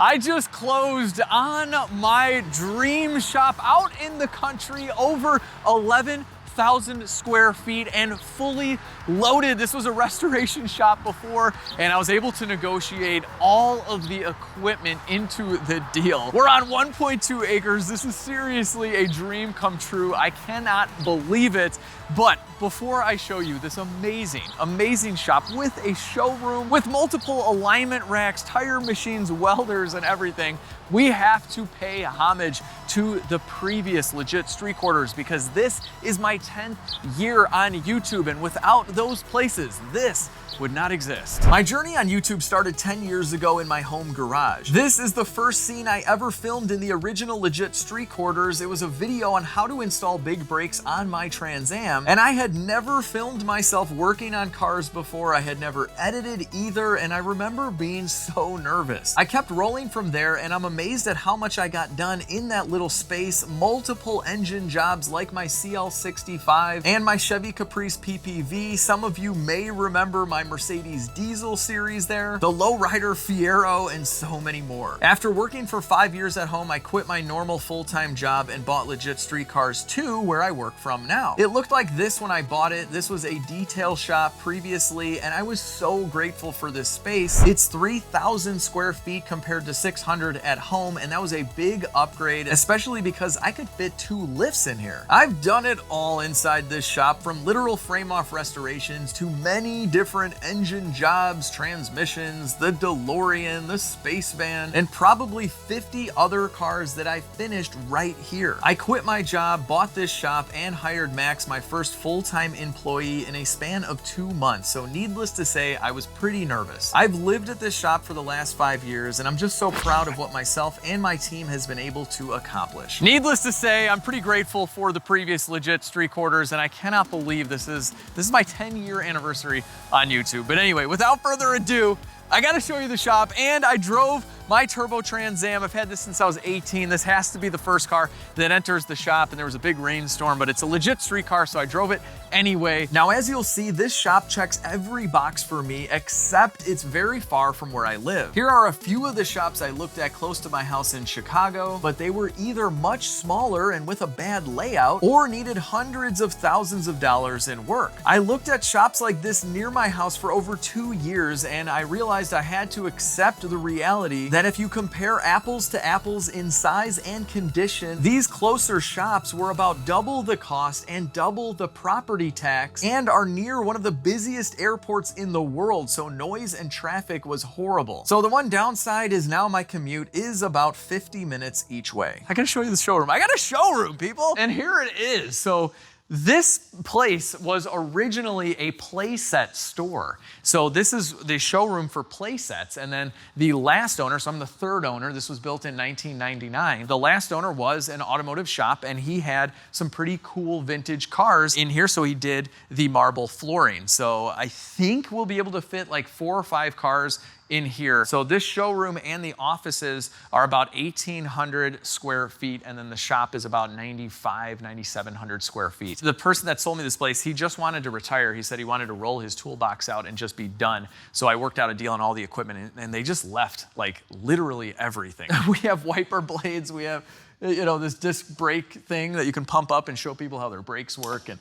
I just closed on my dream shop out in the country, over 11,000 square feet and fully loaded. This was a restoration shop before, and I was able to negotiate all of the equipment into the deal. We're on 1.2 acres. This is seriously a dream come true. I cannot believe it. But before I show you this amazing shop with a showroom, with multiple alignment racks, tire machines, welders, and everything, we have to pay homage to the previous Legit Street Quarters, because this is my 10th year on YouTube, and without those places, this would not exist. My journey on YouTube started 10 years ago in my home garage. This is the first scene I ever filmed in the original Legit Street Quarters. It was a video on how to install big brakes on my Trans Am, and I had never filmed myself working on cars before. I had never edited either, and I remember being so nervous. I kept rolling from there, and I'm amazed at how much I got done in that little space. Multiple engine jobs like my CL65 and my Chevy Caprice PPV. Some of you may remember my Mercedes diesel series there, the lowrider Fiero, and so many more. After working for 5 years at home, I quit my normal full-time job and bought Legit Street Cars 2, where I work from now. It looked like this when I bought it. This was a detail shop previously, and I was so grateful for this space. It's 3,000 square feet compared to 600 at home, and that was a big upgrade, especially because I could fit 2 lifts in here. I've done it all inside this shop, from literal frame-off restorations to many different engine jobs, transmissions, the DeLorean, the space van, and probably 50 other cars that I finished right here. I quit my job, bought this shop, and hired Max, my first full-time employee, in a span of 2 months. So needless to say, I was pretty nervous. I've lived at this shop for the last 5 years, and I'm just so proud of what myself and my team has been able to accomplish. Needless to say, I'm pretty grateful for the previous Legit Street Quarters, and I cannot believe this is my 10-year anniversary on YouTube. But anyway, without further ado, I gotta show you the shop, and I drove my turbo Trans Am. I've had this since I was 18. This has to be the first car that enters the shop, and there was a big rainstorm, but it's a legit street car, so I drove it anyway. Now, as you'll see, this shop checks every box for me, except it's very far from where I live. Here are a few of the shops I looked at close to my house in Chicago, but they were either much smaller and with a bad layout, or needed hundreds of thousands of dollars in work. I looked at shops like this near my house for over 2 years, and I realized I had to accept the reality that if you compare apples to apples in size and condition, these closer shops were about double the cost and double the property tax, and are near one of the busiest airports in the world, so noise and traffic was horrible. So the one downside is now my commute is about 50 minutes each way. I gotta show you the showroom. I got a showroom, people! And here it is. So this place was originally a playset store. So this is the showroom for playsets. And then the last owner, so I'm the third owner, this was built in 1999. The last owner was an automotive shop, and he had some pretty cool vintage cars in here. So he did the marble flooring. So I think we'll be able to fit like 4 or 5 cars in here. So this showroom and the offices are about 1,800 square feet, and then the shop is about 9,700 square feet. The person that sold me this place, he just wanted to retire. He said he wanted to roll his toolbox out and just be done. So I worked out a deal on all the equipment, and they just left like literally everything. We have wiper blades, we have, you know, this disc brake thing that you can pump up and show people how their brakes work, and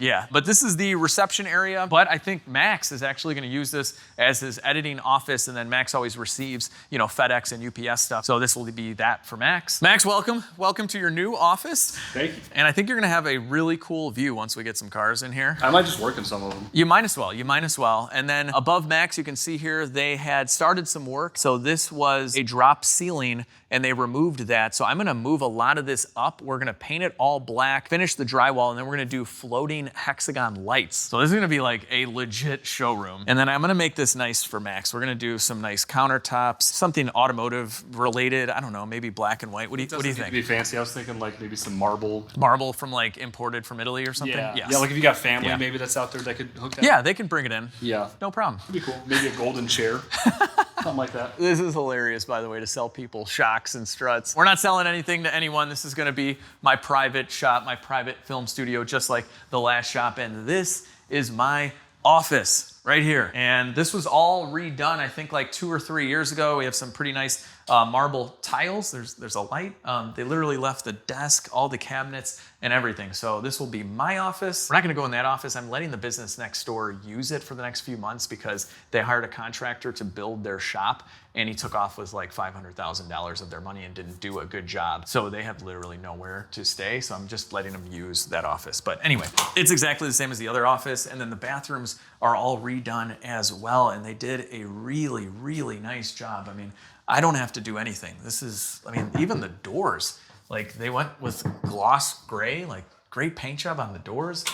yeah. But this is the reception area, but I think Max is actually gonna use this as his editing office, and then Max always receives, you know, FedEx and UPS stuff, so this will be that for Max. Max, welcome. Welcome to your new office. Thank you. And I think you're gonna have a really cool view once we get some cars in here. I might just work in some of them. You might as well. And then above Max, you can see here, they had started some work. So this was a drop ceiling, and they removed that. So I'm gonna move a lot of this up. We're gonna paint it all black, finish the drywall, and then we're gonna do floating hexagon lights. So this is gonna be like a legit showroom. And then I'm gonna make this nice for Max. We're gonna do some nice countertops, something automotive related. I don't know, maybe black and white. What do you think? It doesn't need to be fancy. I was thinking like maybe some marble. Marble from like imported from Italy or something? Yeah, Yes. yeah, like if you got family maybe that's out there that could hook that. Yeah, they can bring it in. Yeah. No problem. That'd be cool. Maybe a golden chair. Something like that. This is hilarious, by the way, to sell people shocks and struts. We're not selling anything to anyone. This is gonna be my private shop, my private film studio, just like the last shop. And this is my office. right here. And this was all redone, I think like 2 or 3 years ago. We have some pretty nice marble tiles. There's a light. They literally left the desk, all the cabinets and everything. So this will be my office. We're not gonna go in that office. I'm letting the business next door use it for the next few months because they hired a contractor to build their shop, and he took off with like $500,000 of their money and didn't do a good job. So they have literally nowhere to stay. So I'm just letting them use that office. But anyway, it's exactly the same as the other office. And then the bathrooms are all redone as well. And they did a really, really nice job. I mean, I don't have to do anything. This is, I mean, even the doors, like they went with gloss gray, like great paint job on the doors.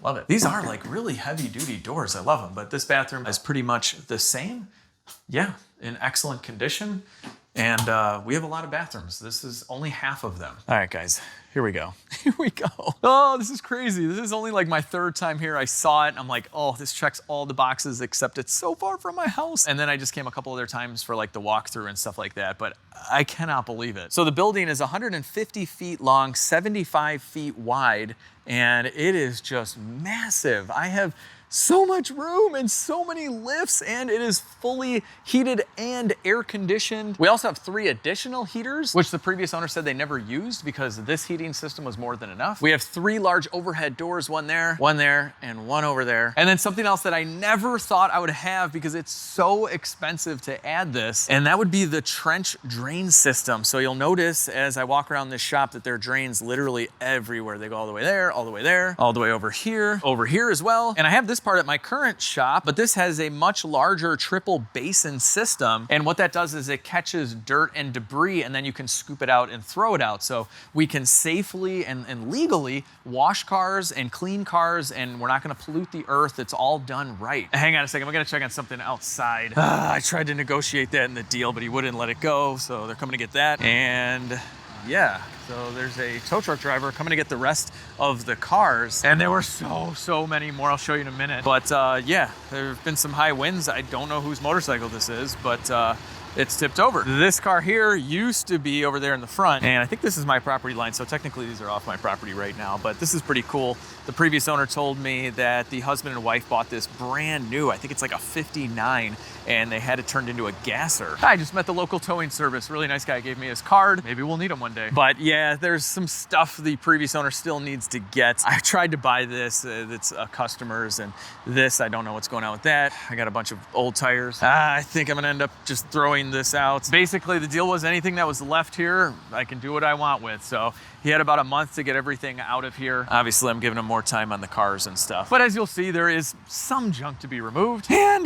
Love it. These are like really heavy duty doors. I love them. But this bathroom is pretty much the same. Yeah, in excellent condition. And we have a lot of bathrooms. This is only half of them. All right, guys, here we go. Here we go. Oh, this is crazy. This is only like my 3rd time here. I saw it and I'm like, oh, this checks all the boxes except it's so far from my house. And then I just came a couple other times for like the walkthrough and stuff like that, but I cannot believe it. So the building is 150 feet long, 75 feet wide, and it is just massive. I have so much room and so many lifts, and it is fully heated and air conditioned. We also have 3 additional heaters, which the previous owner said they never used because this heating system was more than enough. We have 3 large overhead doors, one there, and one over there. And then something else that I never thought I would have because it's so expensive to add this, and that would be the trench drain system. So you'll notice as I walk around this shop that there are drains literally everywhere. They go all the way there, all the way there, all the way over here as well. And I have this part at my current shop, but this has a much larger triple basin system. And what that does is it catches dirt and debris, and then you can scoop it out and throw it out. So we can safely and legally wash cars and clean cars, and we're not gonna pollute the earth. It's all done right. Hang on a second, we're gonna check on something outside. I tried to negotiate that in the deal, but he wouldn't let it go. So they're coming to get that. And yeah, so there's a tow truck driver coming to get the rest of the cars. And there were so many more. I'll show you in a minute. But yeah, there have been some high winds. I don't know whose motorcycle this is, but it's tipped over. This car here used to be over there in the front, and I think this is my property line, so technically these are off my property right now, but this is pretty cool. The previous owner told me that the husband and wife bought this brand new, I think it's like a 59, and they had it turned into a gasser. I just met the local towing service. Really nice guy, gave me his card. Maybe we'll need him one day. But yeah, there's some stuff the previous owner still needs to get. I tried to buy this, it's customers, and this, I don't know what's going on with that. I got a bunch of old tires. I think I'm gonna end up just throwing this out. Basically, the deal was anything that was left here, I can do what I want with. So he had about a month to get everything out of here. Obviously, I'm giving him more time on the cars and stuff. But as you'll see, there is some junk to be removed, and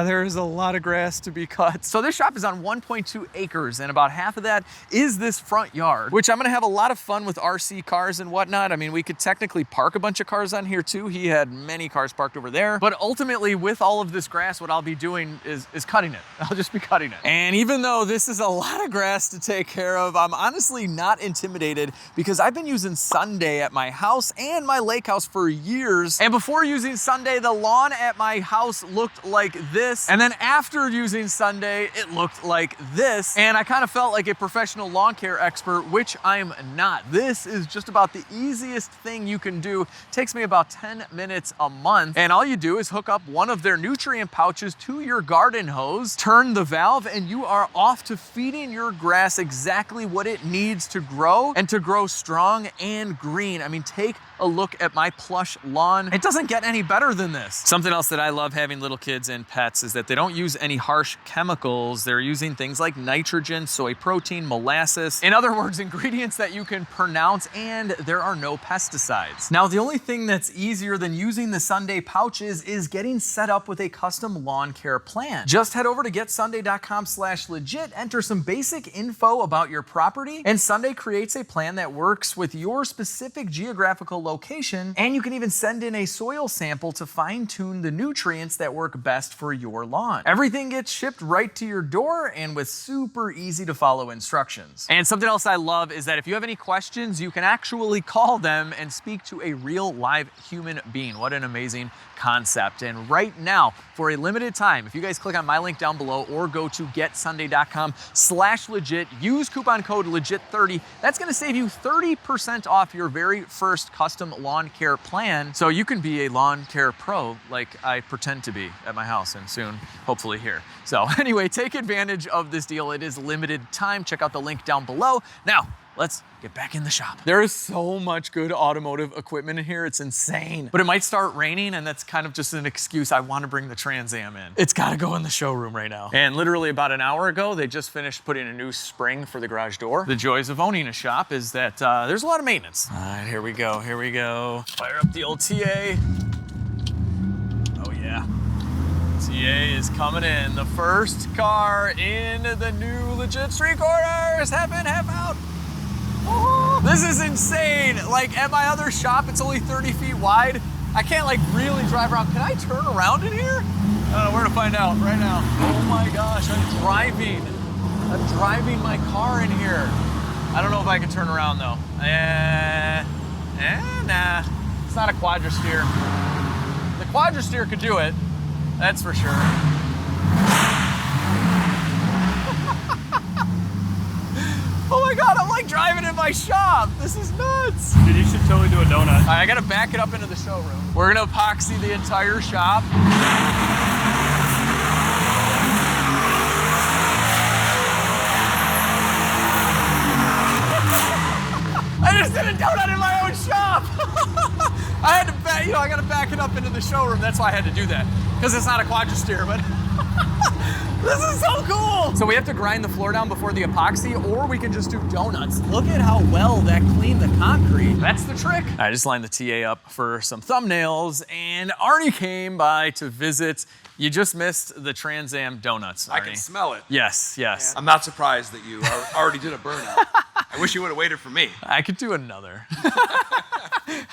there is a lot of grass to be cut. So this shop is on 1.2 acres, and about half of that is this front yard, which I'm gonna have a lot of fun with RC cars and whatnot. I mean, we could technically park a bunch of cars on here too. He had many cars parked over there. But ultimately, with all of this grass, what I'll be doing is cutting it. I'll just be cutting it. And even though this is a lot of grass to take care of, I'm honestly not intimidated because I've been using Sunday at my house and my lake house for years. And before using Sunday, the lawn at my house looked like this. And then after using Sunday, it looked like this. And I kind of felt like a professional lawn care expert, which I'm not. This is just about the easiest thing you can do. It takes me about 10 minutes a month. And all you do is hook up one of their nutrient pouches to your garden hose, turn the valve, and you are off to feeding your grass exactly what it needs to grow and to grow strong and green. I mean, take a look at my plush lawn. It doesn't get any better than this. Something else that I love having little kids and pets is that they don't use any harsh chemicals. They're using things like nitrogen, soy protein, molasses. In other words, ingredients that you can pronounce, and there are no pesticides. Now, the only thing that's easier than using the Sunday pouches is getting set up with a custom lawn care plan. Just head over to getsunday.com/legit, enter some basic info about your property, and Sunday creates a plan that works with your specific geographical location, and you can even send in a soil sample to fine-tune the nutrients that work best for your lawn. Everything gets shipped right to your door and with super easy to follow instructions. And something else I love is that if you have any questions, you can actually call them and speak to a real live human being. What an amazing concept. And right now, for a limited time, if you guys click on my link down below or go to getsunday.com/legit, use coupon code legit30. That's going to save you 30% off your very first custom custom lawn care plan so you can be a lawn care pro like I pretend to be at my house and soon, hopefully here. So anyway, take advantage of this deal. It is limited time. Check out the link down below. Now, let's get back in the shop. There is so much good automotive equipment in here. It's insane. But it might start raining, and that's kind of just an excuse. I want to bring the Trans Am in. It's got to go in the showroom right now. And literally about an hour ago, they just finished putting a new spring for the garage door. The joys of owning a shop is that there's a lot of maintenance. All right, here we go. Here we go. Fire up the old TA. Oh, yeah. TA is coming in. The first car in the new LegitStreetCars. Half in, half out. Oh, this is insane. Like at my other shop, it's only 30 feet wide. I can't like really drive around. Can I turn around in here? I don't know, we're gonna find out right now. Oh my gosh, I'm driving my car in here. I don't know if I can turn around though. Nah, it's not a quadra-steer. The quadra-steer could do it, that's for sure. Oh my God, I'm like driving in my shop. This is nuts. Dude, you should totally do a donut. All right, I gotta back it up into the showroom. We're gonna epoxy the entire shop. I just did a donut in my own shop. I had to back, I gotta back it up into the showroom. That's why I had to do that. Because it's not a quadra-steer, but this is so cool. So we have to grind the floor down before the epoxy, or we can just do donuts. Look at how well that cleaned the concrete. That's the trick. I just lined the TA up for some thumbnails, and Arnie came by to visit. You just missed the Trans Am donuts, Arnie. I can smell it. Yes, yes. I'm not surprised that you already did a burnout. I wish you would have waited for me. I could do another.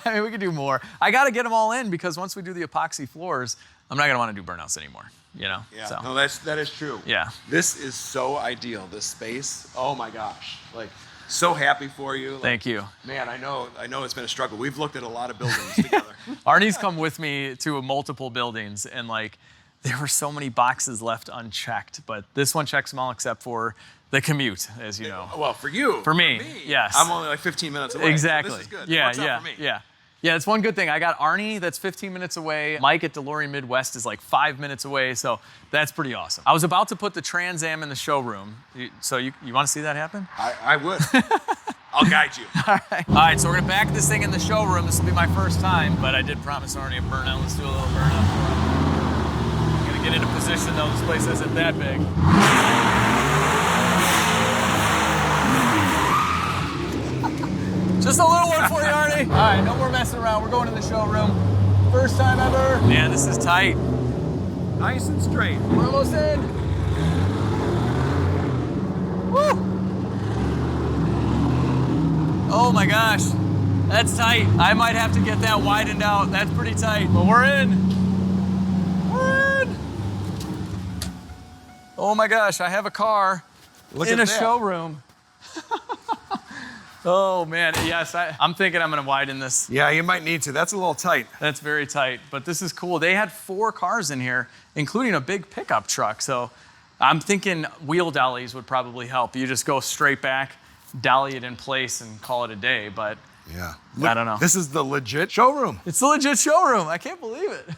I mean, we could do more. I got to get them all in because once we do the epoxy floors, I'm not going to want to do burnouts anymore, you know? Yeah, so. no, that is true. Yeah. This is so ideal, this space. Oh my gosh. Like, so happy for you. Like, thank you. Man, I know it's been a struggle. We've looked at a lot of buildings together. Arnie's come with me to multiple buildings, and like, there were so many boxes left unchecked, but this one checks them all except for the commute, as you know. Well, for you. For me, yes. I'm only like 15 minutes away. Exactly. So this is good. Yeah, It works yeah, out for me. yeah. Yeah, it's one good thing. I got Arnie that's 15 minutes away. Mike at DeLorean Midwest is like 5 minutes away, so that's pretty awesome. I was about to put the Trans Am in the showroom. So you want to see that happen? I would. I'll guide you. All right, so we're gonna back this thing in the showroom. This will be my first time, but I did promise Arnie a burnout. Let's do a little burnout for him. I'm gonna get into position though. This place isn't that big. Just a little one for you, Arnie. All right, no more messing around. We're going to the showroom. First time ever. Man, this is tight. Nice and straight. We're almost in. Woo! Oh my gosh, that's tight. I might have to get that widened out. That's pretty tight, but we're in. We're in. Oh my gosh, I have a car in a showroom. Oh man, yes, I'm thinking I'm gonna widen this. Yeah, you might need to. That's a little tight. That's very tight, but this is cool. They had 4 cars in here, including a big pickup truck. So I'm thinking wheel dollies would probably help. You just go straight back, dolly it in place and call it a day, but yeah. I don't know. This is the legit showroom. It's the legit showroom. I can't believe it.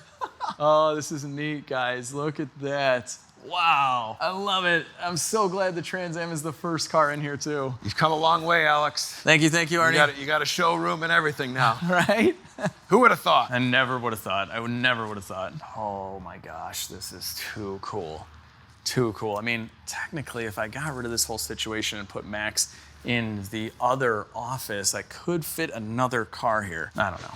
Oh, this is neat, guys. Look at that. Wow, I love it. I'm so glad the Trans Am is the first car in here too. You've come a long way, Alex. Thank you, Arnie. You got a showroom and everything now. Right? Who would have thought? I never would have thought. I would never would have thought. Oh my gosh, this is too cool. Too cool. I mean, technically, if I got rid of this whole situation and put Max in the other office, I could fit another car here. I don't know.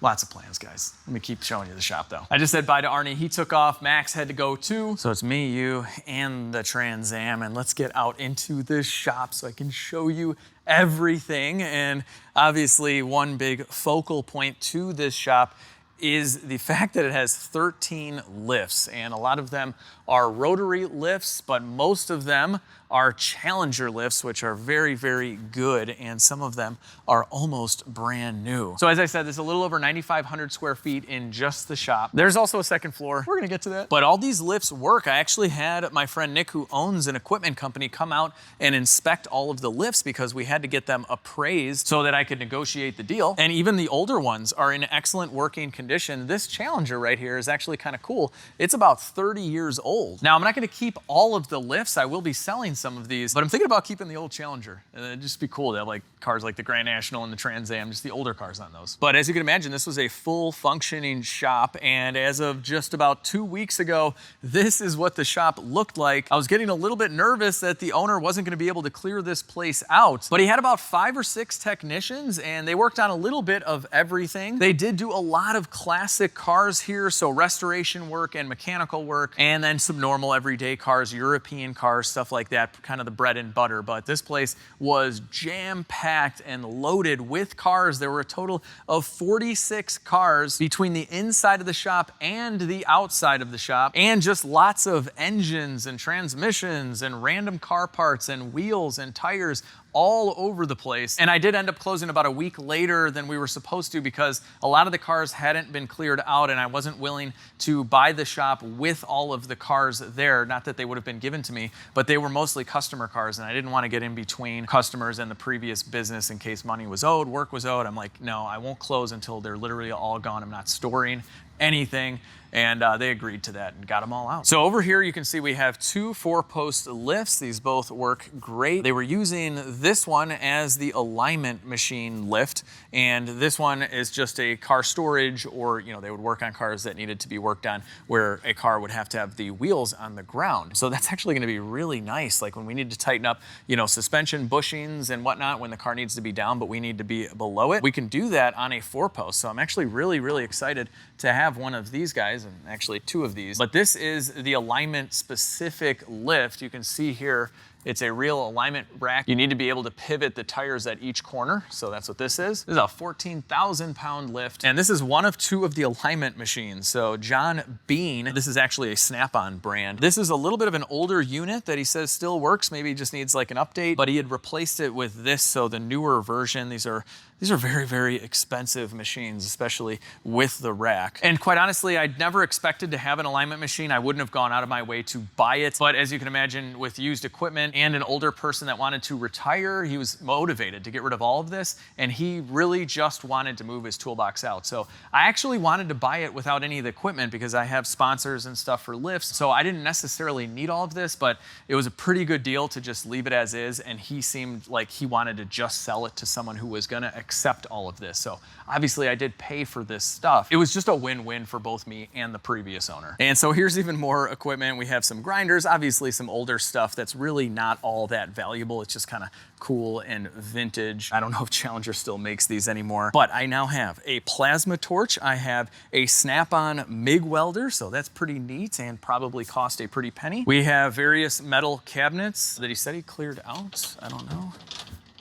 Lots of plans, guys. Let me keep showing you the shop, though. I just said bye to Arnie. He took off. Max had to go, too. So it's me, you, and the Trans Am, and let's get out into this shop so I can show you everything. And obviously, one big focal point to this shop is the fact that it has 13 lifts, and a lot of them are rotary lifts, but most of them are Challenger lifts, which are very, very good, and some of them are almost brand new. So as I said, there's a little over 9,500 square feet in just the shop. There's also a second floor. We're gonna get to that. But all these lifts work. I actually had my friend Nick, who owns an equipment company, come out and inspect all of the lifts because we had to get them appraised so that I could negotiate the deal. And even the older ones are in excellent working condition. This Challenger right here is actually kind of cool. It's about 30 years old. Now, I'm not gonna keep all of the lifts. I will be selling some of these, but I'm thinking about keeping the old Challenger. It'd just be cool to have like cars like the Grand National and the Trans Am, just the older cars on those. But as you can imagine, this was a full functioning shop, and as of just about 2 weeks ago, this is what the shop looked like. I was getting a little bit nervous that the owner wasn't gonna be able to clear this place out, but he had about 5 or 6 technicians, and they worked on a little bit of everything. They did do a lot of classic cars here, so restoration work and mechanical work, and then some normal everyday cars, European cars, stuff like that, kind of the bread and butter. But this place was jam-packed and loaded with cars. There were a total of 46 cars between the inside of the shop and the outside of the shop, and just lots of engines and transmissions and random car parts and wheels and tires all over the place. And I did end up closing about a week later than we were supposed to because a lot of the cars hadn't been cleared out, and I wasn't willing to buy the shop with all of the cars there. Not that they would have been given to me, but they were mostly customer cars, and I didn't want to get in between customers and the previous business in case money was owed, work was owed. I'm like, no, I won't close until they're literally all gone. I'm not storing anything. And they agreed to that and got them all out. So over here you can see we have 2 4-post lifts. These both work great. They were using this one as the alignment machine lift, and this one is just a car storage, or they would work on cars that needed to be worked on where a car would have to have the wheels on the ground. So that's actually gonna be really nice, like when we need to tighten up suspension bushings and whatnot when the car needs to be down but we need to be below it. We can do that on a 4-post. So I'm actually really, really excited to have one of these guys, and actually 2 of these. But this is the alignment specific lift. You can see here, it's a real alignment rack. You need to be able to pivot the tires at each corner. So that's what this is. This is a 14,000 pound lift. And this is one of 2 of the alignment machines. So John Bean, this is actually a Snap-on brand. This is a little bit of an older unit that he says still works. Maybe just needs like an update, but he had replaced it with this. So the newer version, these are very, very expensive machines, especially with the rack. And quite honestly, I'd never expected to have an alignment machine. I wouldn't have gone out of my way to buy it. But as you can imagine, with used equipment and an older person that wanted to retire, he was motivated to get rid of all of this. And he really just wanted to move his toolbox out. So I actually wanted to buy it without any of the equipment because I have sponsors and stuff for lifts. So I didn't necessarily need all of this, but it was a pretty good deal to just leave it as is. And he seemed like he wanted to just sell it to someone who was gonna accept all of this. So obviously I did pay for this stuff. It was just a win-win for both me and the previous owner. And so here's even more equipment. We have some grinders, obviously some older stuff that's really not all that valuable. It's just kind of cool and vintage. I don't know if Challenger still makes these anymore, but I now have a plasma torch. I have a Snap-on MIG welder, so that's pretty neat and probably cost a pretty penny. We have various metal cabinets that he said he cleared out. I don't know.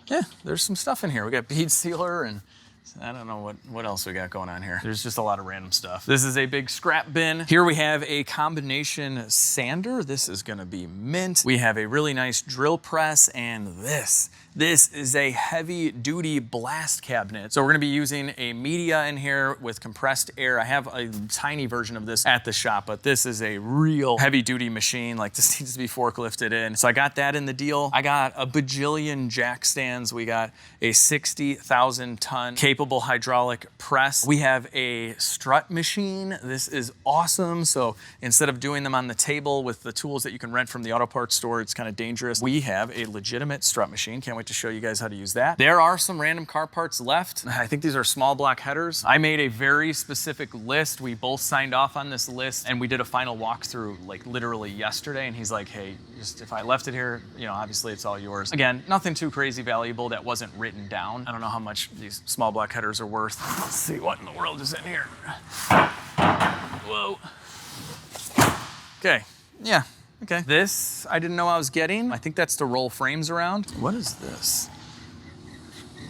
Yeah, there's some stuff in here. We got bead sealer, and I don't know what else we got going on here. There's just a lot of random stuff. This is a big scrap bin. Here we have a combination sander. This is gonna be mint. We have a really nice drill press, and this is a heavy duty blast cabinet. So we're gonna be using a media in here with compressed air. I have a tiny version of this at the shop, but this is a real heavy duty machine. Like, this needs to be forklifted in. So I got that in the deal. I got a bajillion jack stands. We got a 60,000 ton capable hydraulic press. We have a strut machine. This is awesome. So instead of doing them on the table with the tools that you can rent from the auto parts store, it's kind of dangerous. We have a legitimate strut machine. Can't wait to show you guys how to use that. There are some random car parts left. I think these are small block headers. I made a very specific list. We both signed off on this list, and we did a final walkthrough like literally yesterday, and he's like, hey, just if I left it here, obviously it's all yours. Again, nothing too crazy valuable that wasn't written down. I don't know how much these small block headers are worth. Let's see what in the world is in here. Whoa. Okay, yeah. Okay. This, I didn't know I was getting. I think that's to roll frames around. What is this?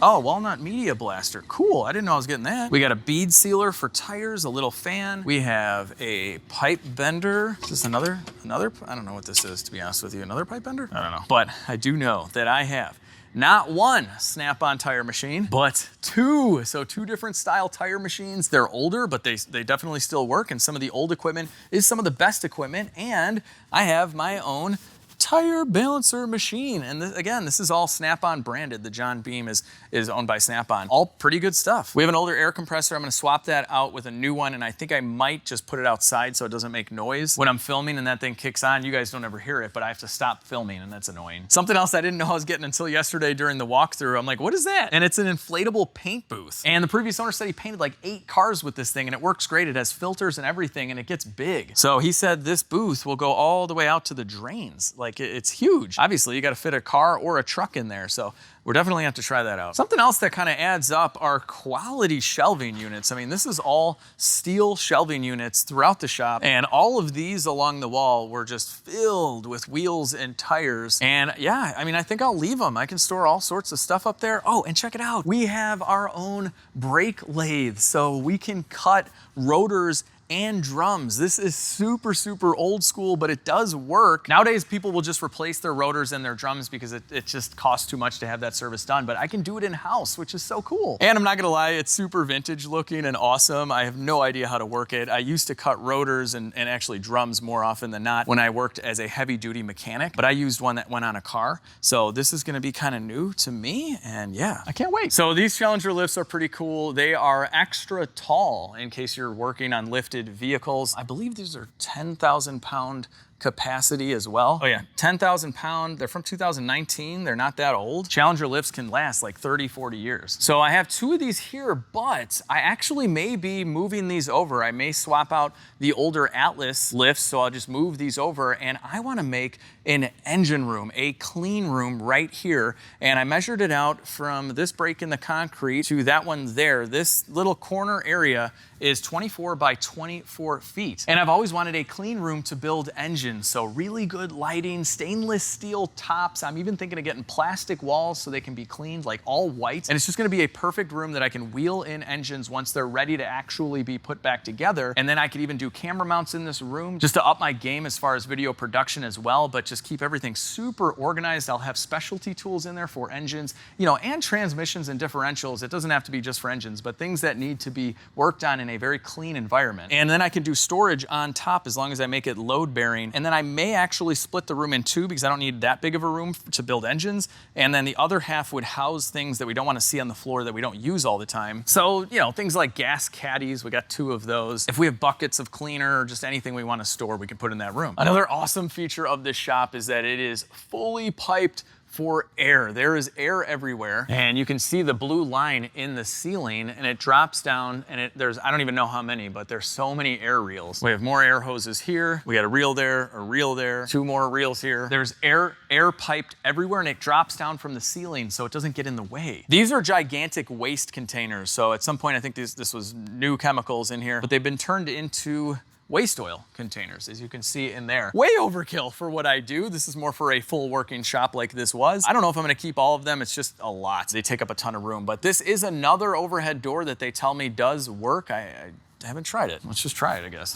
Oh, walnut media blaster. Cool, I didn't know I was getting that. We got a bead sealer for tires, a little fan. We have a pipe bender. Is this another, I don't know what this is, to be honest with you. Another pipe bender? I don't know. But I do know that I have not one Snap-on tire machine, but two. So two different style tire machines. They're older, but they definitely still work. And some of the old equipment is some of the best equipment. And I have my own tire balancer machine. And again, this is all Snap-on branded. The John Beam is owned by Snap-on. All pretty good stuff. We have an older air compressor. I'm gonna swap that out with a new one, and I think I might just put it outside so it doesn't make noise. When I'm filming and that thing kicks on, you guys don't ever hear it, but I have to stop filming, and that's annoying. Something else I didn't know I was getting until yesterday during the walkthrough. I'm like, what is that? And it's an inflatable paint booth. And the previous owner said he painted like 8 cars with this thing, and it works great. It has filters and everything, and it gets big. So he said this booth will go all the way out to the drains. Like, it's huge. Obviously, you got to fit a car or a truck in there. So we're definitely gonna have to try that out. Something else that kind of adds up are quality shelving units. I mean, this is all steel shelving units throughout the shop. And all of these along the wall were just filled with wheels and tires. And yeah, I mean, I think I'll leave them. I can store all sorts of stuff up there. Oh, and check it out. We have our own brake lathe. So we can cut rotors and drums. This is super, super old school, but it does work. Nowadays, people will just replace their rotors and their drums because it just costs too much to have that service done, but I can do it in-house, which is so cool. And I'm not gonna lie, it's super vintage looking and awesome. I have no idea how to work it. I used to cut rotors and actually drums more often than not when I worked as a heavy-duty mechanic, but I used one that went on a car. So this is gonna be kind of new to me, and yeah, I can't wait. So these Challenger lifts are pretty cool. They are extra tall in case you're working on lifted vehicles. I believe these are 10,000 pound capacity as well. Oh yeah, 10,000 pound. They're from 2019. They're not that old. Challenger lifts can last like 30, 40 years. So I have 2 of these here, but I actually may be moving these over. I may swap out the older Atlas lifts, so I'll just move these over, and I want to make an engine room, a clean room right here. And I measured it out from this break in the concrete to that one there. This little corner area is 24 by 24 feet. And I've always wanted a clean room to build engines. So really good lighting, stainless steel tops. I'm even thinking of getting plastic walls so they can be cleaned, like all white. And it's just gonna be a perfect room that I can wheel in engines once they're ready to actually be put back together. And then I could even do camera mounts in this room just to up my game as far as video production as well, but just keep everything super organized. I'll have specialty tools in there for engines, you know, and transmissions and differentials. It doesn't have to be just for engines, but things that need to be worked on in a very clean environment. And then I can do storage on top as long as I make it load bearing. And then I may actually split the room in 2 because I don't need that big of a room to build engines. And then the other half would house things that we don't want to see on the floor that we don't use all the time. So, you know, things like gas caddies, we got 2 of those. If we have buckets of cleaner or just anything we want to store, we can put in that room. Another awesome feature of this shop is that it is fully piped for air. There is air everywhere, and you can see the blue line in the ceiling, and it drops down, and there's, I don't even know how many, but there's so many air reels. We have more air hoses here. We got a reel there, 2 more reels here. There's air piped everywhere, and it drops down from the ceiling so it doesn't get in the way. These are gigantic waste containers. So at some point, I think this was new chemicals in here, but they've been turned into waste oil containers, as you can see in there. Way overkill for what I do. This is more for a full working shop like this was. I don't know if I'm gonna keep all of them. It's just a lot. They take up a ton of room, but this is another overhead door that they tell me does work. I haven't tried it. Let's just try it, I guess.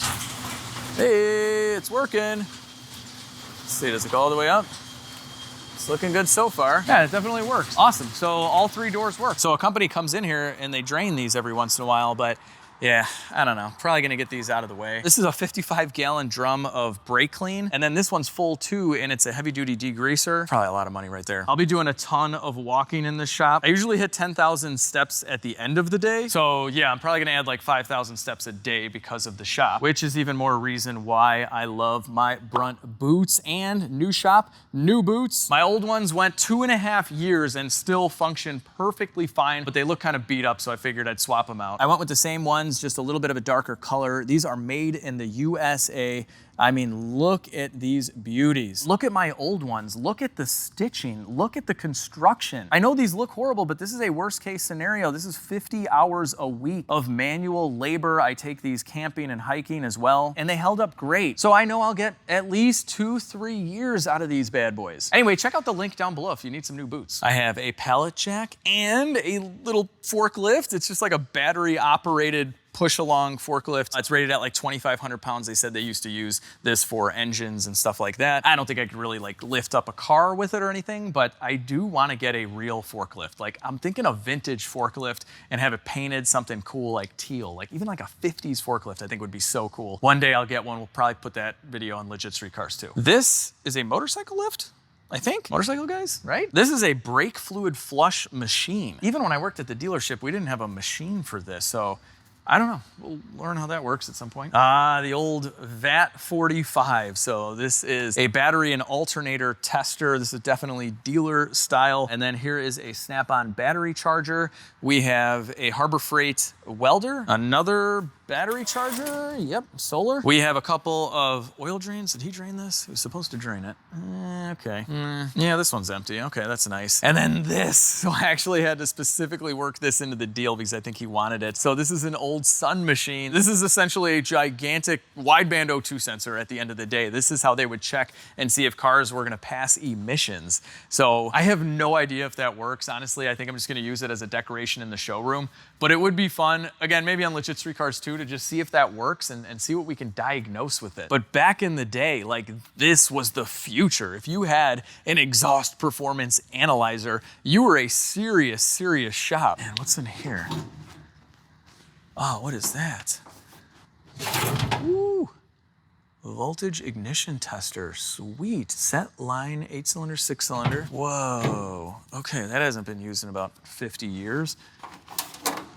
Hey, it's working. Let's see, does it go all the way up? It's looking good so far. Yeah, it definitely works. Awesome, so all 3 doors work. So a company comes in here and they drain these every once in a while, but yeah, I don't know. Probably gonna get these out of the way. This is a 55-gallon drum of brake clean, and then this one's full too, and it's a heavy-duty degreaser. Probably a lot of money right there. I'll be doing a ton of walking in this shop. I usually hit 10,000 steps at the end of the day, so yeah, I'm probably gonna add like 5,000 steps a day because of the shop, which is even more reason why I love my Brunt boots. And new shop, new boots. My old ones went 2.5 years and still function perfectly fine, but they look kind of beat up, so I figured I'd swap them out. I went with the same ones, just a little bit of a darker color. These are made in the USA. I mean, look at these beauties. Look at my old ones. Look at the stitching. Look at the construction. I know these look horrible, but this is a worst case scenario. This is 50 hours a week of manual labor. I take these camping and hiking as well, and they held up great. So I know I'll get at least 2-3 years out of these bad boys. Anyway, check out the link down below if you need some new boots. I have a pallet jack and a little forklift. It's just like a battery operated push-along forklift. It's rated at like 2,500 pounds. They said they used to use this for engines and stuff like that. I don't think I could really like lift up a car with it or anything, but I do want to get a real forklift. Like I'm thinking a vintage forklift and have it painted something cool like teal, like even like a 50s forklift I think would be so cool. One day I'll get one. We'll probably put that video on LegitStreetCars too. This is a motorcycle lift. I think. Motorcycle guys, right? This is a brake fluid flush machine. Even when I worked at the dealership, we didn't have a machine for this, so I don't know. We'll learn how that works at some point. The old VAT 45. So this is a battery and alternator tester. This is definitely dealer style. And then here is a snap-on battery charger. We have a Harbor Freight welder, another battery charger, yep, solar. We have a couple of oil drains. Did he drain this? He was supposed to drain it. Okay. Yeah, this one's empty. Okay, that's nice. And then this. So I actually had to specifically work this into the deal because I think he wanted it. So this is an old Sun machine. This is essentially a gigantic wideband O2 sensor at the end of the day. This is how they would check and see if cars were gonna pass emissions. So I have no idea if that works. Honestly, I think I'm just gonna use it as a decoration in the showroom, but it would be fun, again, maybe on LegitStreetCars too, to just see if that works and see what we can diagnose with it. But back in the day, like this was the future. If you had an exhaust performance analyzer, you were a serious, serious shop. Man, what's in here? Oh, what is that? Woo! Voltage ignition tester, sweet. Set line, 8-cylinder, 6-cylinder. Whoa, okay, that hasn't been used in about 50 years.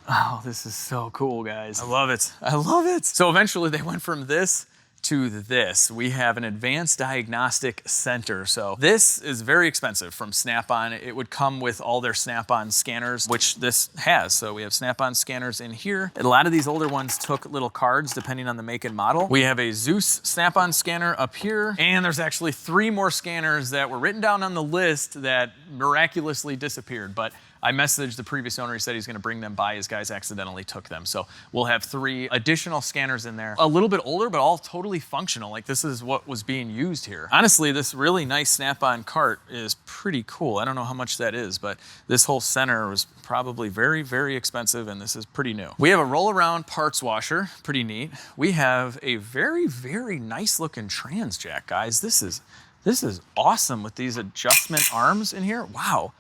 Oh, this is so cool, guys. I love it. I love it. So eventually they went from this to this. We have an advanced diagnostic center. So this is very expensive from Snap-on. It would come with all their Snap-on scanners, which this has. So we have Snap-on scanners in here. A lot of these older ones took little cards depending on the make and model. We have a Zeus Snap-on scanner up here. And there's actually 3 more scanners that were written down on the list that miraculously disappeared. But I messaged the previous owner. He said he's going to bring them by. His guys accidentally took them. So we'll have 3 additional scanners in there. A little bit older, but all totally functional. Like this is what was being used here. Honestly, this really nice Snap-on cart is pretty cool. I don't know how much that is, but this whole center was probably very, very expensive, and this is pretty new. We have a roll-around parts washer. Pretty neat. We have a very, very nice looking trans jack, guys. This is awesome with these adjustment arms in here. Wow.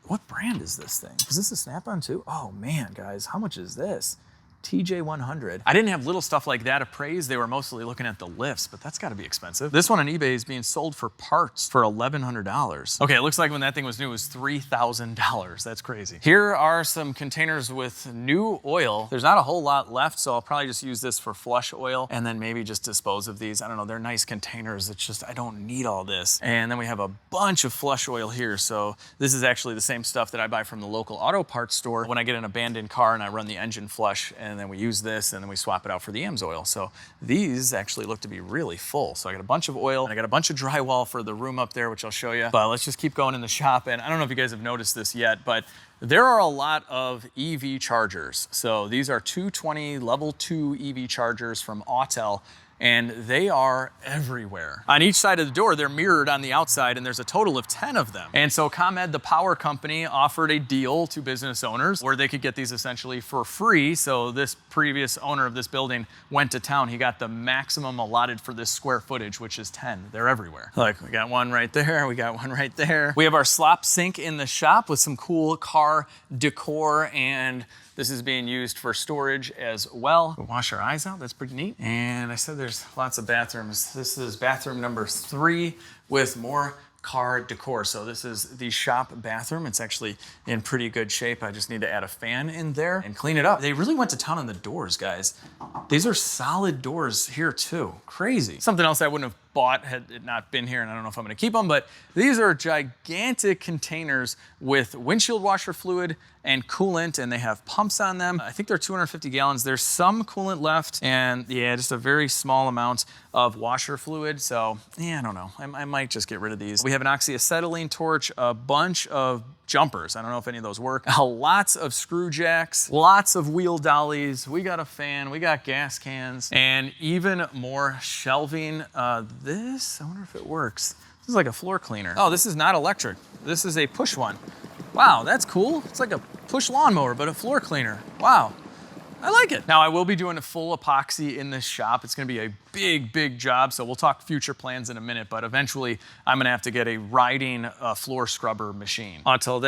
What brand is this thing? Is this a Snap-on too? Oh man, guys, how much is this? TJ100. I didn't have little stuff like that appraised. They were mostly looking at the lifts, but that's gotta be expensive. This one on eBay is being sold for parts for $1,100. Okay, it looks like when that thing was new, it was $3,000. That's crazy. Here are some containers with new oil. There's not a whole lot left, so I'll probably just use this for flush oil and then maybe just dispose of these. I don't know, they're nice containers. It's just, I don't need all this. And then we have a bunch of flush oil here. So this is actually the same stuff that I buy from the local auto parts store when I get an abandoned car and I run the engine flush, and then we use this and then we swap it out for the AMS oil. So these actually look to be really full. So I got a bunch of oil and I got a bunch of drywall for the room up there, which I'll show you. But let's just keep going in the shop. And I don't know if you guys have noticed this yet, but there are a lot of EV chargers. So these are 220 level 2 EV chargers from Autel, and they are everywhere. On each side of the door, they're mirrored on the outside, and there's a total of 10 of them. And so ComEd, the power company, offered a deal to business owners where they could get these essentially for free. So this previous owner of this building went to town. He got the maximum allotted for this square footage, which is 10. They're everywhere. Like, we got one right there, we got one right there. We have our slop sink in the shop with some cool car decor, and this is being used for storage as well. We'll wash our eyes out, that's pretty neat. And I said there's lots of bathrooms. This is bathroom number 3 with more car decor. So this is the shop bathroom. It's actually in pretty good shape. I just need to add a fan in there and clean it up. They really went to town on the doors, guys. These are solid doors here too. Crazy. Something else I wouldn't have bought had it not been here, and I don't know if I'm gonna keep them, but these are gigantic containers with windshield washer fluid and coolant, and they have pumps on them. I think they're 250 gallons. There's some coolant left, and yeah, just a very small amount of washer fluid. So yeah, I don't know. I might just get rid of these. We have an oxyacetylene torch, a bunch of jumpers. I don't know if any of those work. Lots of screw jacks, lots of wheel dollies. We got a fan, we got gas cans, and even more shelving. This, I wonder if it works. This is like a floor cleaner. Oh, this is not electric. This is a push one. Wow, that's cool. It's like a push lawnmower, but a floor cleaner. Wow, I like it. Now, I will be doing a full epoxy in this shop. It's gonna be a big, big job, so we'll talk future plans in a minute, but eventually I'm gonna have to get a riding floor scrubber machine. Autel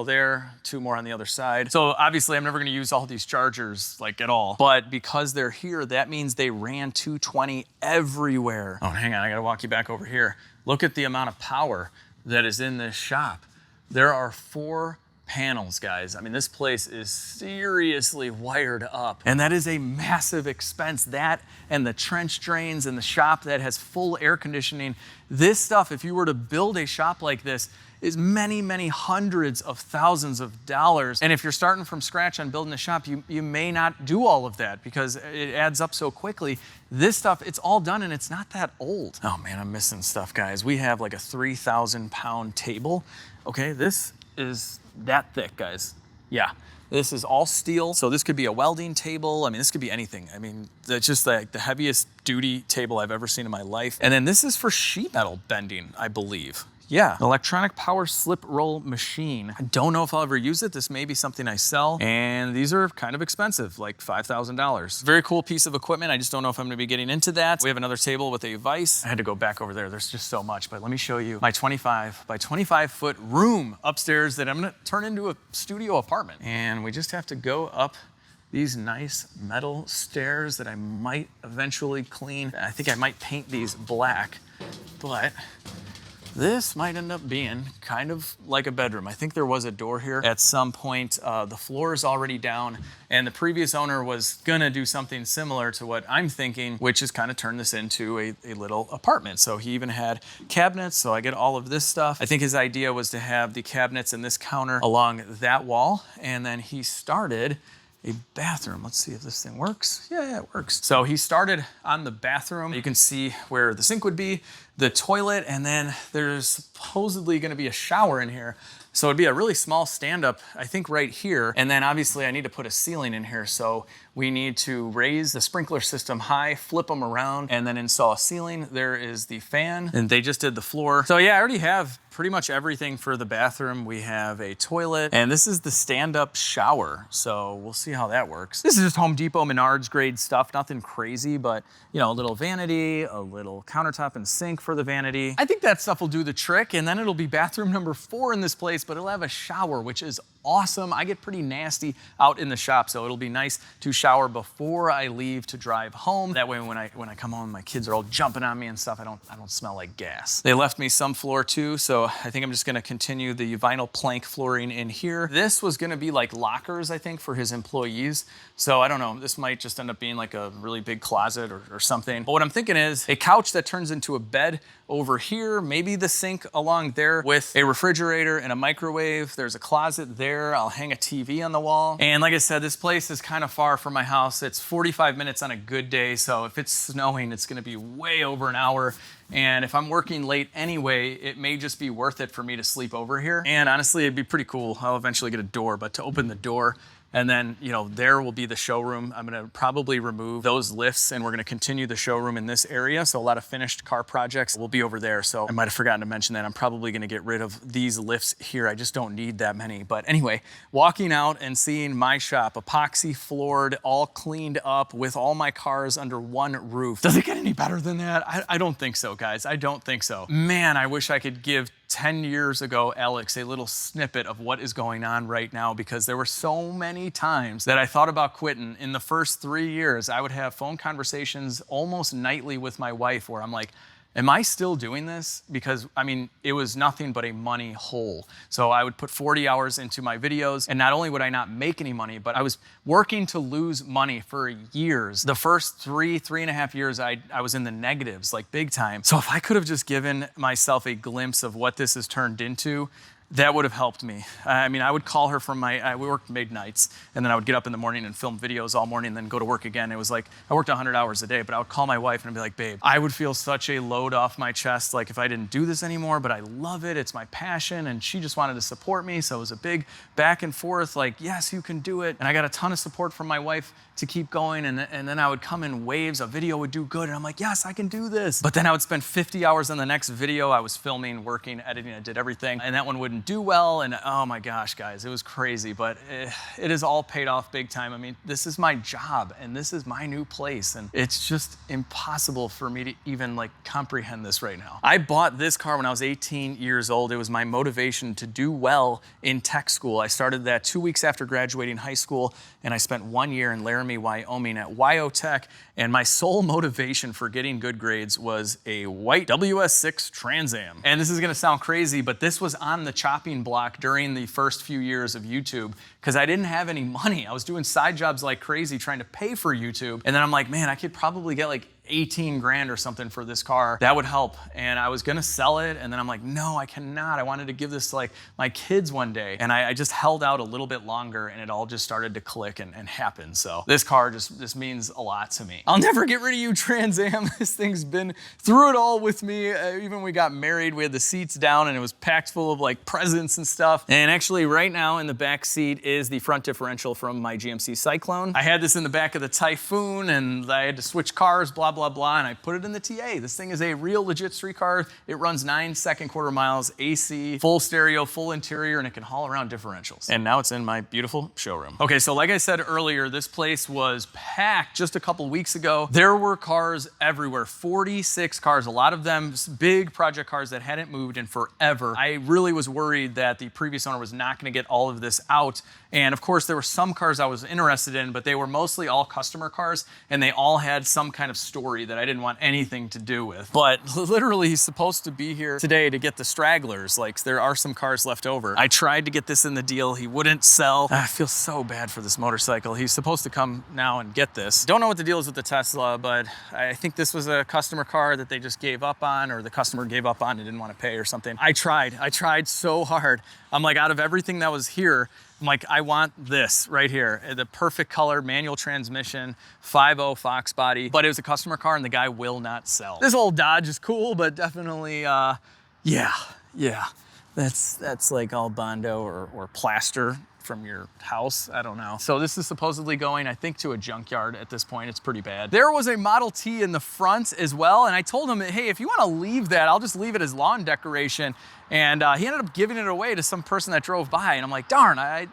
there, 2 more on the other side. So obviously I'm never gonna use all these chargers like at all, but because they're here, that means they ran 220 everywhere. Oh, hang on, I gotta walk you back over here. Look at the amount of power that is in this shop. There are 4 panels, guys. I mean, this place is seriously wired up, and that is a massive expense. That and the trench drains and the shop that has full air conditioning. This stuff, if you were to build a shop like this, is many, many hundreds of thousands of dollars. And if you're starting from scratch on building a shop, you may not do all of that because it adds up so quickly. This stuff, it's all done and it's not that old. Oh man, I'm missing stuff, guys. We have like a 3,000 pound table. Okay, this is that thick, guys. Yeah, this is all steel. So this could be a welding table. I mean, this could be anything. I mean, that's just like the heaviest duty table I've ever seen in my life. And then this is for sheet metal bending, I believe. Yeah, electronic power slip roll machine. I don't know if I'll ever use it. This may be something I sell. And these are kind of expensive, like $5,000. Very cool piece of equipment. I just don't know if I'm gonna be getting into that. We have another table with a vise. I had to go back over there. There's just so much, but let me show you my 25 by 25 foot room upstairs that I'm gonna turn into a studio apartment. And we just have to go up these nice metal stairs that I might eventually clean. I think I might paint these black, but this might end up being kind of like a bedroom. I think there was a door here at some point. The floor is already down, and the previous owner was gonna do something similar to what I'm thinking, which is kind of turn this into a little apartment. So he even had cabinets, so I get all of this stuff. I think his idea was to have the cabinets and this counter along that wall, and then he started a bathroom. Let's see if this thing works. Yeah, it works. So he started on the bathroom. You can see where the sink would be, the toilet, and then there's supposedly gonna be a shower in here. So it'd be a really small stand-up, I think right here. And then obviously I need to put a ceiling in here. So we need to raise the sprinkler system high, flip them around, and then install a ceiling. There is the fan, and they just did the floor. So yeah, I already have pretty much everything for the bathroom. We have a toilet, and this is the stand-up shower. So we'll see how that works. This is just Home Depot, Menards grade stuff, nothing crazy, but you know, a little vanity, a little countertop and sink for the vanity. I think that stuff will do the trick, and then it'll be bathroom number 4 in this place, but it'll have a shower, which is awesome. I get pretty nasty out in the shop, so it'll be nice to shower before I leave to drive home. That way when I come home, my kids are all jumping on me and stuff, I don't smell like gas. They left me some floor too, so I think I'm just gonna continue the vinyl plank flooring in here. This was gonna be like lockers, I think, for his employees. So I don't know, this might just end up being like a really big closet or something. But what I'm thinking is a couch that turns into a bed over here, maybe the sink along there with a refrigerator and a microwave. There's a closet there. I'll hang a TV on the wall. And like I said, this place is kind of far from my house. It's 45 minutes on a good day. So if it's snowing, it's gonna be way over an hour. And if I'm working late anyway, it may just be worth it for me to sleep over here. And honestly, it'd be pretty cool. I'll eventually get a door, but to open the door, and then, you know, there will be the showroom. I'm gonna probably remove those lifts, and we're gonna continue the showroom in this area. So a lot of finished car projects will be over there. So I might've forgotten to mention that. I'm probably gonna get rid of these lifts here. I just don't need that many. But anyway, walking out and seeing my shop, epoxy floored, all cleaned up with all my cars under one roof. Does it get any better than that? I don't think so, guys. I don't think so. Man, I wish I could give 10 years ago, Alex, a little snippet of what is going on right now, because there were so many times that I thought about quitting. In the first 3 years, I would have phone conversations almost nightly with my wife where I'm like, am I still doing this? Because I mean, it was nothing but a money hole. So I would put 40 hours into my videos, and not only would I not make any money, but I was working to lose money for years. The first 3.5 years, I was in the negatives, like big time. So if I could have just given myself a glimpse of what this has turned into, that would have helped me. I mean, I would call her from we worked midnights, and then I would get up in the morning and film videos all morning and then go to work again. It was like, I worked 100 hours a day, but I would call my wife and I'd be like, babe, I would feel such a load off my chest, like if I didn't do this anymore, but I love it, it's my passion, and she just wanted to support me, so it was a big back and forth, like, yes, you can do it. And I got a ton of support from my wife to keep going, and then I would come in waves, a video would do good, and I'm like, yes, I can do this. But then I would spend 50 hours on the next video. I was filming, working, editing, I did everything, and that one wouldn't do well, and oh my gosh, guys, it was crazy, but it has all paid off big time. I mean, this is my job, and this is my new place, and it's just impossible for me to even like comprehend this right now. I bought this car when I was 18 years old. It was my motivation to do well in tech school. I started that 2 weeks after graduating high school, and I spent 1 year in Laramie, Wyoming at Outtakes, and my sole motivation for getting good grades was a white WS6 Trans Am. And this is gonna sound crazy, but this was on the chopping block during the first few years of YouTube because I didn't have any money. I was doing side jobs like crazy trying to pay for YouTube. And then I'm like, man, I could probably get like 18 grand or something for this car. That would help. And I was gonna sell it, and then I'm like, no, I cannot. I wanted to give this to like my kids one day. And I just held out a little bit longer, and it all just started to click and happen. So this car just means a lot to me. I'll never get rid of you, Trans Am. This thing's been through it all with me. Even when we got married, we had the seats down and it was packed full of like presents and stuff. And actually right now in the back seat is the front differential from my GMC Cyclone. I had this in the back of the Typhoon, and I had to switch cars, blah, blah, blah, and I put it in the TA. This thing is a real legit street car. It runs 9 second quarter miles, AC, full stereo, full interior, and it can haul around differentials. And now it's in my beautiful showroom. Okay, so like I said earlier, this place was packed just a couple weeks ago. There were cars everywhere, 46 cars, a lot of them big project cars that hadn't moved in forever. I really was worried that the previous owner was not gonna get all of this out. And of course, there were some cars I was interested in, but they were mostly all customer cars, and they all had some kind of story that I didn't want anything to do with. But literally, he's supposed to be here today to get the stragglers. Like, there are some cars left over. I tried to get this in the deal. He wouldn't sell. I feel so bad for this motorcycle. He's supposed to come now and get this. Don't know what the deal is with the Tesla, but I think this was a customer car that they just gave up on, or the customer gave up on and didn't want to pay or something. I tried so hard. I'm like, out of everything that was here, I'm like, I want this right here. The perfect color, manual transmission, 5.0 Fox body, but it was a customer car and the guy will not sell. This old Dodge is cool, but definitely, yeah. That's like all Bondo or plaster from your house, I don't know. So this is supposedly going, I think, to a junkyard at this point. It's pretty bad. There was a Model T in the front as well, and I told him, hey, if you wanna leave that, I'll just leave it as lawn decoration. And he ended up giving it away to some person that drove by, and I'm like, darn, I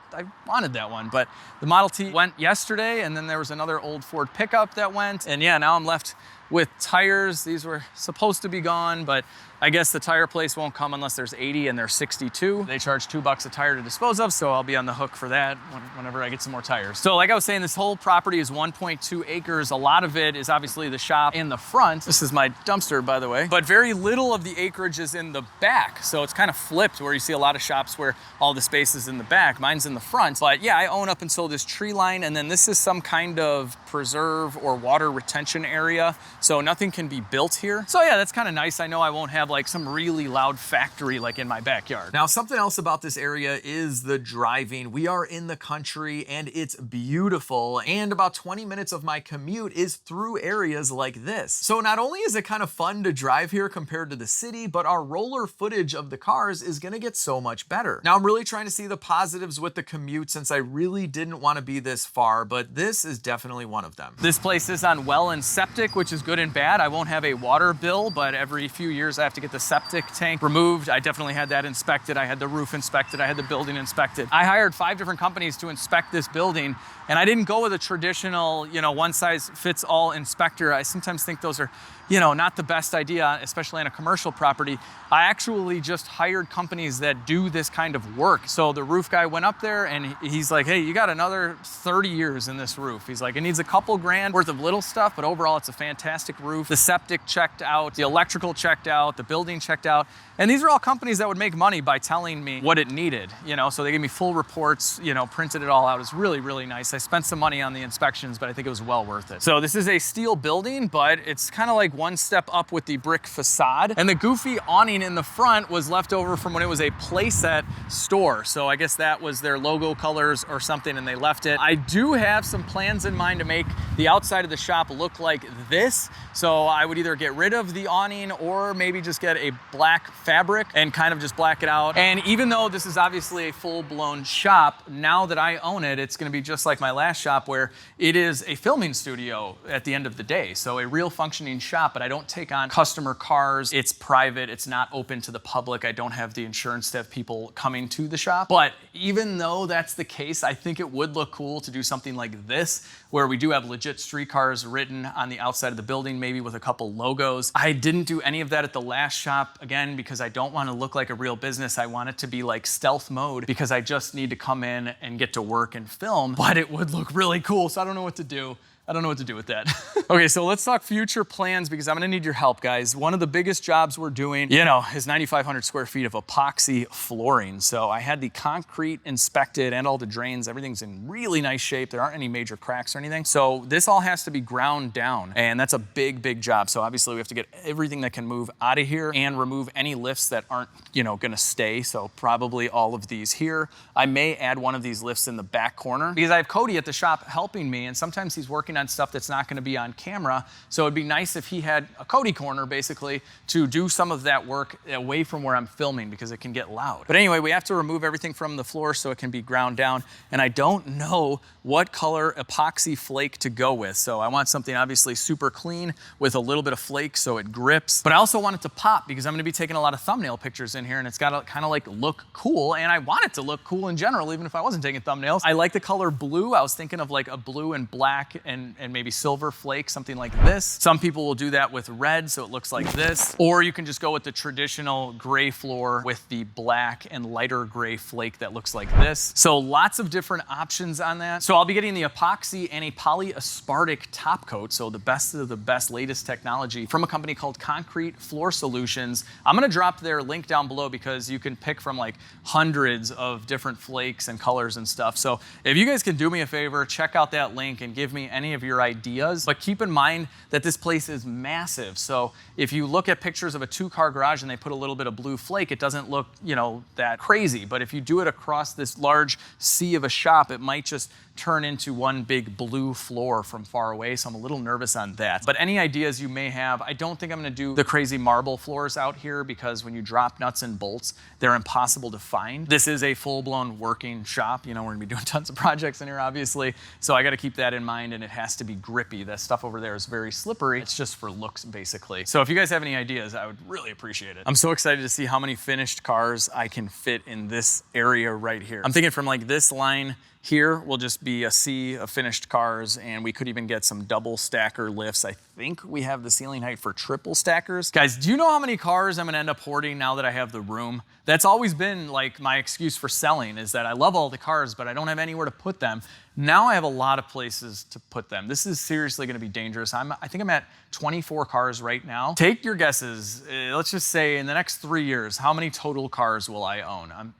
wanted that one. But the Model T went yesterday, and then there was another old Ford pickup that went, and yeah, now I'm left with tires. These were supposed to be gone, but I guess the tire place won't come unless there's 80 and there's 62. They charge $2 a tire to dispose of, so I'll be on the hook for that whenever I get some more tires. So like I was saying, this whole property is 1.2 acres. A lot of it is obviously the shop in the front. This is my dumpster, by the way, but very little of the acreage is in the back. So it's kind of flipped, where you see a lot of shops where all the space is in the back. Mine's in the front. But yeah, I own up until this tree line, and then this is some kind of preserve or water retention area. So nothing can be built here. So yeah, that's kind of nice. I know I won't have like some really loud factory like in my backyard. Now, something else about this area is the driving. We are in the country and it's beautiful, and about 20 minutes of my commute is through areas like this. So not only is it kind of fun to drive here compared to the city, but our roller footage of the cars is gonna get so much better. Now, I'm really trying to see the positives with the commute, since I really didn't want to be this far, but this is definitely one of them. This place is on well and septic, which is good and bad. I won't have a water bill, but every few years I have to get the septic tank removed. I definitely had that inspected. I had the roof inspected. I had the building inspected. I hired 5 different companies to inspect this building, and I didn't go with a traditional, one size fits all inspector. I sometimes think those are, you know, not the best idea, especially on a commercial property. I actually just hired companies that do this kind of work. So the roof guy went up there and he's like, hey, you got another 30 years in this roof. He's like, it needs a couple grand worth of little stuff, but overall it's a fantastic roof. The septic checked out, the electrical checked out, the building checked out. And these are all companies that would make money by telling me what it needed, you know, so they gave me full reports, you know, printed it all out. It was really, really nice. I spent some money on the inspections, but I think it was well worth it. So this is a steel building, but it's kind of like one step up with the brick facade. And the goofy awning in the front was left over from when it was a playset store. So I guess that was their logo colors or something and they left it. I do have some plans in mind to make the outside of the shop look like this. So I would either get rid of the awning or maybe just get a black fabric and kind of just black it out. And even though this is obviously a full-blown shop, now that I own it, it's gonna be just like my last shop where it is a filming studio at the end of the day. So a real functioning shop, but I don't take on customer cars. It's private, it's not open to the public. I don't have the insurance to have people coming to the shop. But even though that's the case, I think it would look cool to do something like this, where we do have LegitStreetCars written on the outside of the building, maybe with a couple logos. I didn't do any of that at the last shop, again, because I don't want to look like a real business. I want it to be like stealth mode because I just need to come in and get to work and film, but it would look really cool, so I don't know what to do. I don't know what to do with that. Okay, so let's talk future plans because I'm gonna need your help, guys. One of the biggest jobs we're doing, you know, is 9,500 square feet of epoxy flooring. So I had the concrete inspected and all the drains, everything's in really nice shape. There aren't any major cracks or anything. So this all has to be ground down and that's a big, big job. So obviously we have to get everything that can move out of here and remove any lifts that aren't, you know, gonna stay. So probably all of these here. I may add one of these lifts in the back corner because I have Cody at the shop helping me and sometimes he's working on stuff that's not going to be on camera. So it'd be nice if he had a Cody corner basically to do some of that work away from where I'm filming because it can get loud. But anyway, we have to remove everything from the floor so it can be ground down. And I don't know what color epoxy flake to go with. So I want something obviously super clean with a little bit of flake so it grips. But I also want it to pop because I'm going to be taking a lot of thumbnail pictures in here and it's got to kind of like look cool. And I want it to look cool in general, even if I wasn't taking thumbnails. I like the color blue. I was thinking of like a blue and black and maybe silver flake, something like this. Some people will do that with red, so it looks like this. Or you can just go with the traditional gray floor with the black and lighter gray flake that looks like this. So lots of different options on that. So I'll be getting the epoxy and a polyaspartic top coat, so the best of the best latest technology from a company called Concrete Floor Solutions. I'm gonna drop their link down below because you can pick from like hundreds of different flakes and colors and stuff. So if you guys can do me a favor, check out that link and give me any of your ideas. But keep in mind that this place is massive. So if you look at pictures of a 2-car garage and they put a little bit of blue flake, it doesn't look, you know, that crazy. But if you do it across this large sea of a shop, it might just turn into one big blue floor from far away. So I'm a little nervous on that. But any ideas you may have, I don't think I'm gonna do the crazy marble floors out here because when you drop nuts and bolts, they're impossible to find. This is a full-blown working shop. You know, we're gonna be doing tons of projects in here, obviously. So I gotta keep that in mind and it has to be grippy. That stuff over there is very slippery. It's just for looks, basically. So if you guys have any ideas, I would really appreciate it. I'm so excited to see how many finished cars I can fit in this area right here. I'm thinking from like this line here will just be a sea of finished cars and we could even get some double stacker lifts. I think we have the ceiling height for triple stackers. Guys, do you know how many cars I'm gonna end up hoarding now that I have the room? That's always been like my excuse for selling is that I love all the cars, but I don't have anywhere to put them. Now I have a lot of places to put them. This is seriously gonna be dangerous. I think I'm at 24 cars right now. Take your guesses. Let's just say in the next 3 years, how many total cars will I own?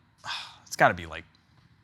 It's gotta be like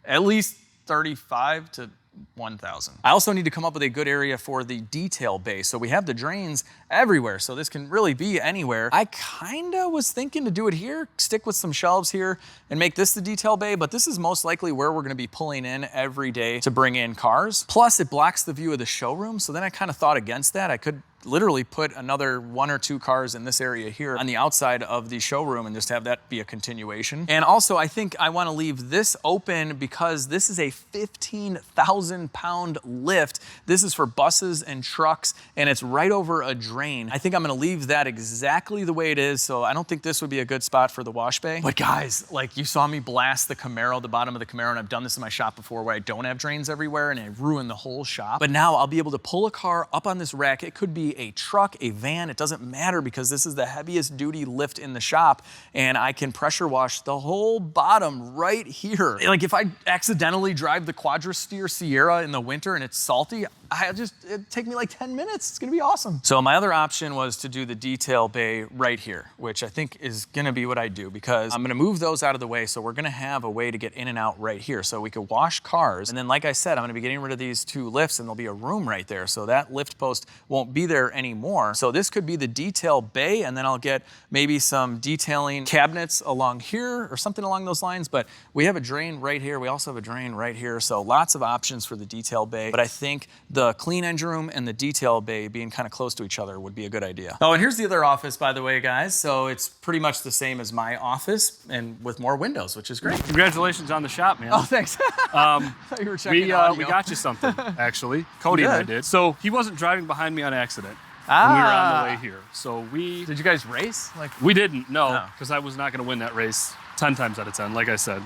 at least 35 to 1,000. I also need to come up with a good area for the detail bay. So we have the drains everywhere, so this can really be anywhere. I kinda was thinking to do it here, stick with some shelves here and make this the detail bay, but this is most likely where we're gonna be pulling in every day to bring in cars. Plus it blocks the view of the showroom, so then I kinda thought against that. I could literally put another 1 or 2 cars in this area here on the outside of the showroom and just have that be a continuation. And also I think I wanna leave this open because this is a 15,000 pound lift. This is for buses and trucks and it's right over a drain. I think I'm gonna leave that exactly the way it is. So I don't think this would be a good spot for the wash bay. But guys, like you saw me blast the Camaro, the bottom of the Camaro, and I've done this in my shop before where I don't have drains everywhere and I ruin the whole shop. But now I'll be able to pull a car up on this rack. It could be be a truck, a van, it doesn't matter because this is the heaviest duty lift in the shop and I can pressure wash the whole bottom right here. Like if I accidentally drive the Quadra-Steer Sierra in the winter and it's salty, it'd take me like 10 minutes. It's gonna be awesome. So my other option was to do the detail bay right here, which I think is gonna be what I do because I'm gonna move those out of the way. So we're gonna have a way to get in and out right here. So we could wash cars. And then like I said, I'm gonna be getting rid of these 2 lifts and there'll be a room right there. So that lift post won't be there anymore. So this could be the detail bay and then I'll get maybe some detailing cabinets along here or something along those lines. But we have a drain right here. We also have a drain right here. So lots of options for the detail bay. But I think the clean engine room and the detail bay being kind of close to each other would be a good idea. Oh, and here's the other office, by the way, guys. So it's pretty much the same as my office and with more windows, which is great. Congratulations on the shop, man. Oh, thanks. I thought you were checking We got you something, actually. Cody and I did. So he wasn't driving behind me on accident when we were on the way here. So Did you guys race? We didn't, no, because I was not going to win that race 10 times out of 10, like I said.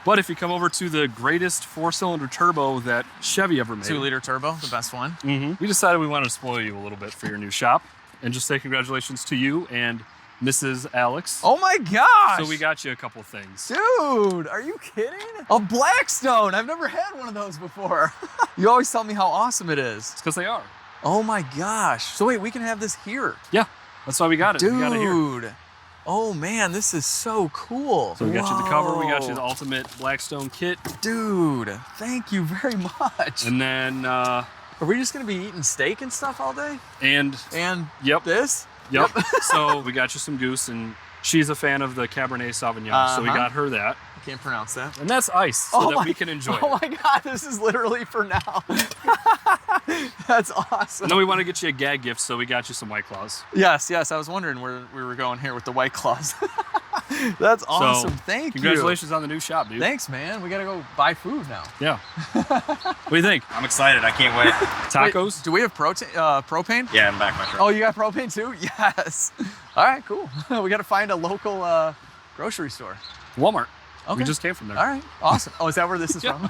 But if you come over to the greatest 4-cylinder turbo that Chevy ever made. 2-liter turbo, the best one. We decided we wanted to spoil you a little bit for your new shop and just say congratulations to you and Mrs. Alex. Oh my gosh! So we got you a couple things. Dude, are you kidding? A Blackstone! I've never had one of those before. You always tell me how awesome it is. It's because they are. Oh my gosh. So wait, we can have this here. Yeah, that's why we got it. Dude. We got it here. Oh man, this is so cool. So we got you the cover, we got you the ultimate Blackstone kit. Dude, thank you very much. And then are we just gonna be eating steak and stuff all day? And yep. This? Yep. So we got you some goose, and she's a fan of the Cabernet Sauvignon, so we got her that. I can't pronounce that. And that's ice, so that we can enjoy it. Oh my God, this is literally for now. That's awesome. And then we want to get you a gag gift, so we got you some White Claws. Yes, I was wondering where we were going here with the White Claws. That's awesome. Thank you. Congratulations on the new shop, dude. Thanks, man. We gotta go buy food now. Yeah. What do you think? I'm excited. I can't wait. Tacos? Wait, do we have propane? Yeah, I'm back my truck. Oh, you got propane too? Yes. All right, cool. We gotta find a local grocery store. Walmart. Okay. We just came from there. All right, awesome. Oh, is that where this is from?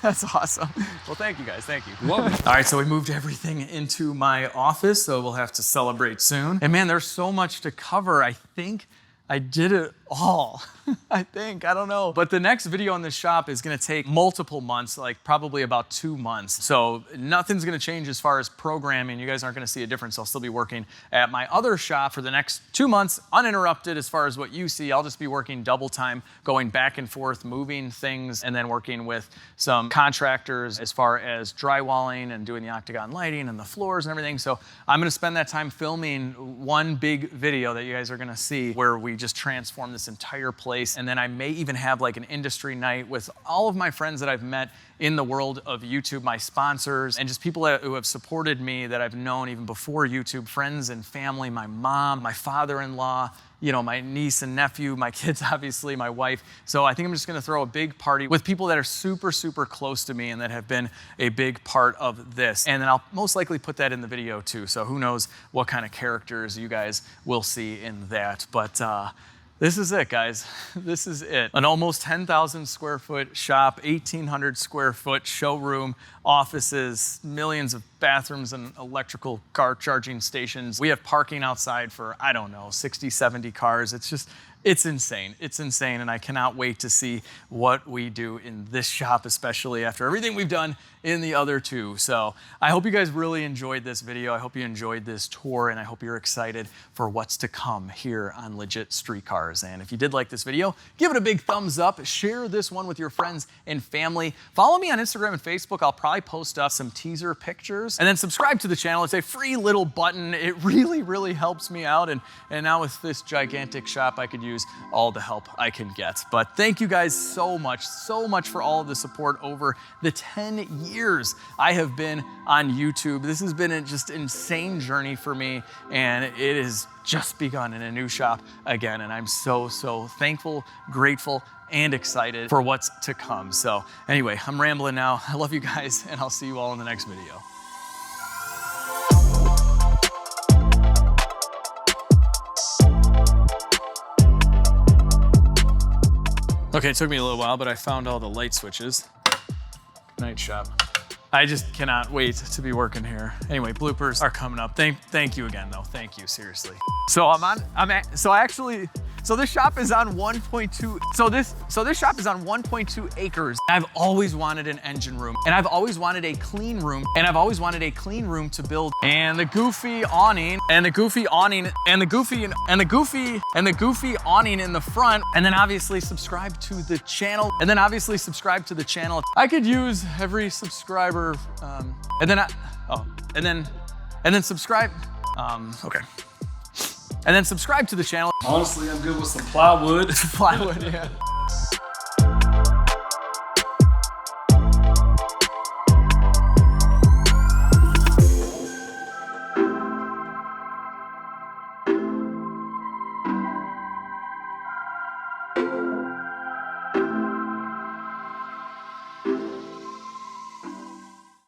That's awesome. Well, thank you guys, thank you. Welcome. All right, so we moved everything into my office, so we'll have to celebrate soon. And man, there's so much to cover. I think I did it all. I don't know. But the next video on this shop is gonna take multiple months, like probably about 2 months. So nothing's gonna change as far as programming. You guys aren't gonna see a difference. I'll still be working at my other shop for the next 2 months, uninterrupted as far as what you see. I'll just be working double time, going back and forth, moving things, and then working with some contractors as far as drywalling and doing the octagon lighting and the floors and everything. So I'm gonna spend that time filming one big video that you guys are gonna see where we just transform this entire place. And then I may even have like an industry night with all of my friends that I've met in the world of YouTube, my sponsors, and just people who have supported me that I've known even before YouTube, friends and family, my mom, my father-in-law, you know, my niece and nephew, my kids, obviously, my wife. So I think I'm just gonna throw a big party with people that are super, super close to me and that have been a big part of this. And then I'll most likely put that in the video too. So who knows what kind of characters you guys will see in that. But this is it, guys. This is it. An almost 10,000 square foot shop, 1,800 square foot showroom, offices, millions of bathrooms and electrical car charging stations. We have parking outside for, I don't know, 60, 70 cars. It's insane. It's insane, and I cannot wait to see what we do in this shop, especially after everything we've done in the other two. So I hope you guys really enjoyed this video. I hope you enjoyed this tour, and I hope you're excited for what's to come here on Legit Street Cars. And if you did like this video, give it a big thumbs up. Share this one with your friends and family. Follow me on Instagram and Facebook. I'll probably post up some teaser pictures. And then subscribe to the channel. It's a free little button. It really, really helps me out. And now with this gigantic shop, I could use all the help I can get. But thank you guys so much for all of the support over the 10 years I have been on YouTube. This has been a just insane journey for me, and it has just begun in a new shop again. And I'm so thankful, grateful, and excited for what's to come. So anyway, I'm rambling now. I love you guys, and I'll see you all in the next video. Okay, it took me a little while, but I found all the light switches. Night shop. I just cannot wait to be working here. Anyway, bloopers are coming up. Thank you again though. Thank you, seriously. So so this shop is on 1.2, so this shop is on 1.2 acres. I've always wanted an engine room, and I've always wanted a clean room, to build. And the goofy awning, and the goofy awning, and the goofy awning in the front, and then obviously subscribe to the channel, I could use every subscriber, and then subscribe, okay. And then subscribe to the channel. Honestly, I'm good with some plywood. Plywood, yeah.